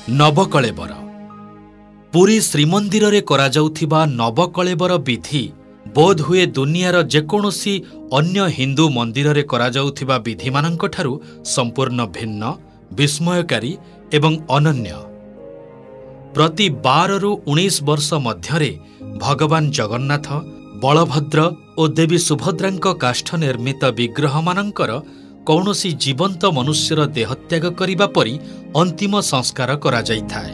नवकलेबर पुरी श्रीमंदिर रे करा जाउथिबा नवकलेबर विधि बोध हुए दुनियार जेकोसी अन्य हिंदू मंदिर रे करा जाउथिबा विधि मानक ठारू संपूर्ण भिन्न विस्मयकारी एवं अनन्य। प्रति 12 रु 19 वर्ष मध्यरे भगवान जगन्नाथ बलभद्र और देवी सुभद्रांक काष्ठ निर्मित विग्रह मानंकर कौनसी जीवंत मनुष्यर देहत्याग करिबा परि अंतिम संस्कार करा जाइथाय।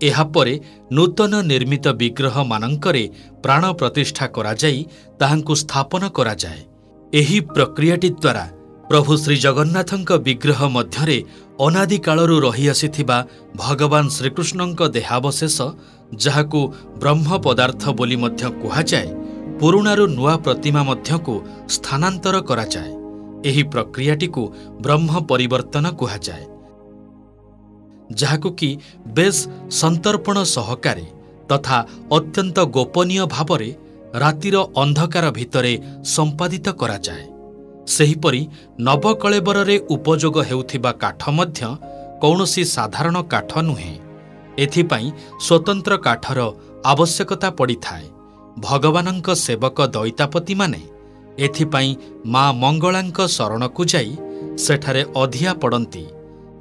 एहा परे नूतन निर्मित विग्रह मानंकरे प्राण प्रतिष्ठा करा जाई ताहांकु स्थापन करा जाए। एही प्रक्रियाटी द्वारा प्रभु श्री जगन्नाथंक विग्रह मध्यरे अनादि कालरू रही आसिथिबा भगवान श्रीकृष्णंक देहावशेष जहाकु ब्रह्म पदार्थ बोली मध्य कुहा जाए पुरुणारू नुआ प्रतिमा मध्यकु स्थानांतर करा जाए। एही प्रक्रियाटी को ब्रह्म परिवर्तन कुहा जाए, जहाकु कि बेस संतर्पण सहकारे तथा अत्यंत गोपनीय भावरे रातिर अंधकार भितरे संपादित करा जाए। सेहिपरि नवकलेबर रे उपयोग हेउथिबा काठ मध्य कौनसी साधारण काठ नुहे। एथिपाई स्वतंत्र काठर आवश्यकता पड़िथाए। भगवानंक सेवक दैतापति माने एथिपाई मां मंगलांक शरणकु जाई सेठारे अधिया पड़ती,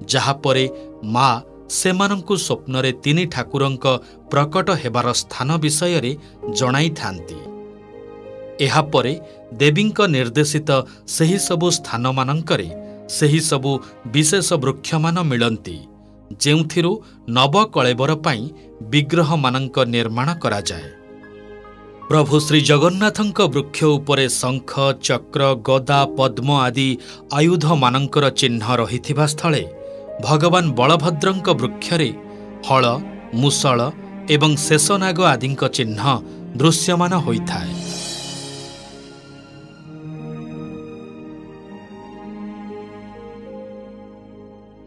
जहापरे मां सेमानंकु स्वप्नरे तिनि ठाकुरंक प्रकट हेबार स्थान विषय रे जणाई थांती। एहा परे देवींक निर्देशित सेही सबु स्थान मानंकरे सेही सबु विशेष वृक्षमान मिलंती, जेउथिरु नवकलेबर पाई विग्रह मानंक निर्माण करा जाए। प्रभु श्री जगन्नाथंक वृक्ष उपरे शंख चक्र गदा पद्म आदि आयुध मानंकर चिन्ह रहिथिबा स्थले भगवान बलभद्रंक वृक्षरे हल मुसळ एवं शेषनाग आदिंक चिन्ह दृश्यमान होइथाए।